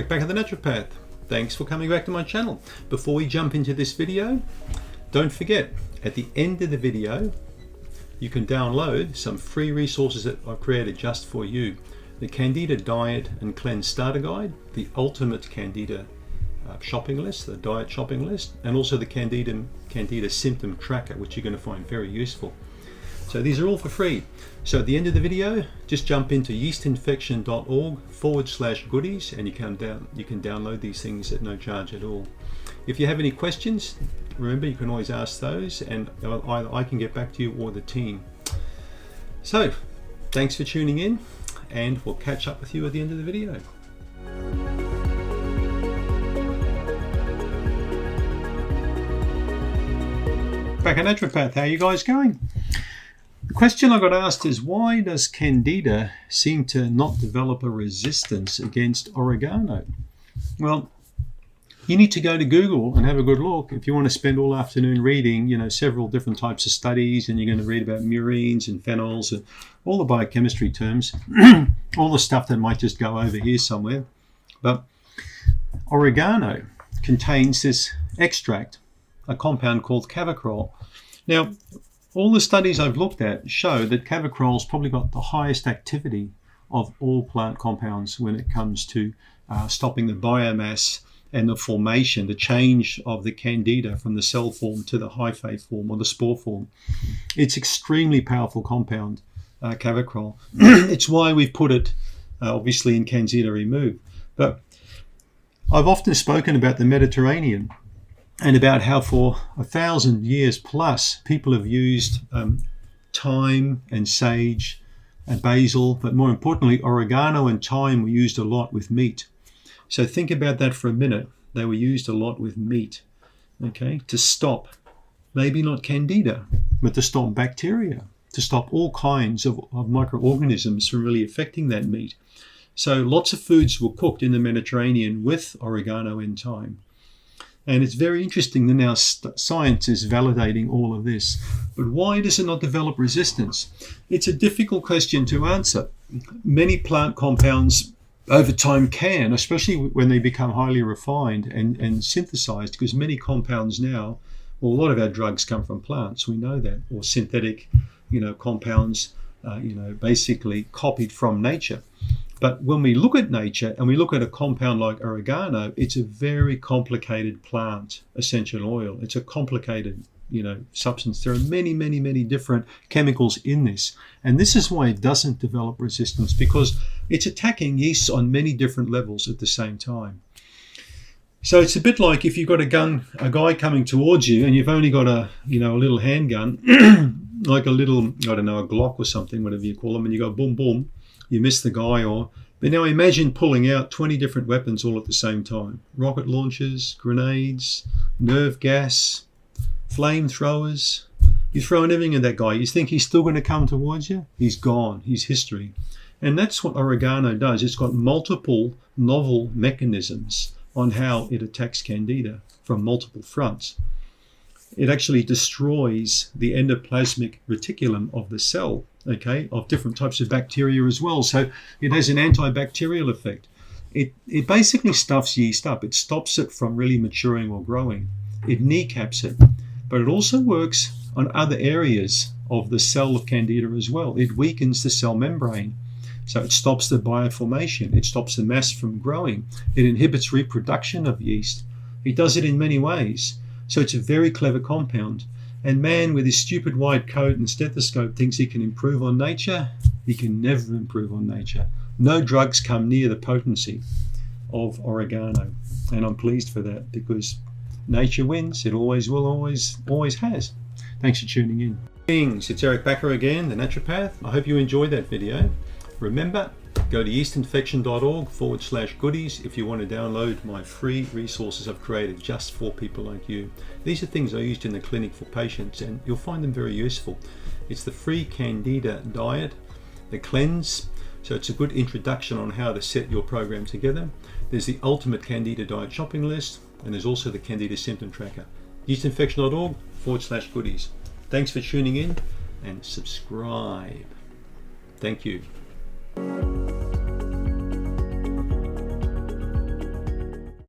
Back at the Naturopath. Thanks for coming back to my channel. Before we jump into this video, don't forget, at the end of the video, you can download some free resources that I've created just for you. The Candida Diet and Cleanse Starter Guide, the Ultimate Candida shopping list, the diet shopping list, and also the Candida Symptom Tracker, which you're going to find very useful. So these are all for free. So at the end of the video, just jump into yeastinfection.org/goodies and you can download these things at no charge at all. If you have any questions, remember you can always ask those and either I can get back to you or the team. So thanks for tuning in and we'll catch up with you at the end of the video. Back at Naturopath, how are you guys going? The question I got asked is, why does Candida seem to not develop a resistance against oregano? Well, you need to go to Google and have a good look if you want to spend all afternoon reading, several different types of studies, and you're going to read about murines and phenols and all the biochemistry terms, all the stuff that might just go over here somewhere. But oregano contains this extract, a compound called cavacrol. Now, all the studies I've looked at show that cavacrol's probably got the highest activity of all plant compounds when it comes to stopping the biomass and the formation, the change of the candida from the cell form to the hyphae form or the spore form. It's extremely powerful compound, cavacrol. It's why we've put it obviously in Candida Remove. But I've often spoken about the Mediterranean and about how for 1,000 years plus people have used thyme and sage and basil, but more importantly oregano and thyme were used a lot with meat. So think about that for a minute. They were used a lot with meat, okay, to stop, maybe not candida, but to stop bacteria, to stop all kinds of microorganisms from really affecting that meat. So lots of foods were cooked in the Mediterranean with oregano and thyme. And it's very interesting that now science is validating all of this. But why does it not develop resistance? It's a difficult question to answer. Many plant compounds over time can, especially when they become highly refined and synthesized, because many compounds now, well, a lot of our drugs come from plants, we know that, or synthetic, compounds, basically copied from nature. But when we look at nature and we look at a compound like oregano, it's a very complicated plant essential oil. It's a complicated, substance. There are many, many, many different chemicals in this. And this is why it doesn't develop resistance, because it's attacking yeasts on many different levels at the same time. So it's a bit like if you've got a guy coming towards you and you've only got a little handgun, like a little, a Glock or something, whatever you call them, and you go boom, boom. You miss the guy, but now imagine pulling out 20 different weapons all at the same time. Rocket launchers, grenades, nerve gas, flamethrowers. You're throwing everything at that guy. You think he's still going to come towards you? He's gone. He's history. And that's what oregano does. It's got multiple novel mechanisms on how it attacks candida from multiple fronts. It actually destroys the endoplasmic reticulum of the cell, okay, of different types of bacteria as well. So it has an antibacterial effect. It basically stuffs yeast up. It stops it from really maturing or growing. It kneecaps it. But it also works on other areas of the cell of candida as well. It weakens the cell membrane. So it stops the bioformation. It stops the mass from growing. It inhibits reproduction of yeast. It does it in many ways. So it's a very clever compound. And man with his stupid white coat and stethoscope thinks he can improve on nature. He can never improve on nature. No drugs come near the potency of oregano. And I'm pleased for that, because nature wins. It always will, always has. Thanks for tuning in. It's Eric Backer again, the Naturopath. I hope you enjoyed that video. Remember, go to yeastinfection.org/goodies if you want to download my free resources I've created just for people like you. These are things I used in the clinic for patients and you'll find them very useful. It's the free Candida Diet, the Cleanse, so it's a good introduction on how to set your program together. There's the Ultimate Candida Diet shopping list, and there's also the Candida Symptom Tracker. yeastinfection.org/goodies. Thanks for tuning in and subscribe. Thank you.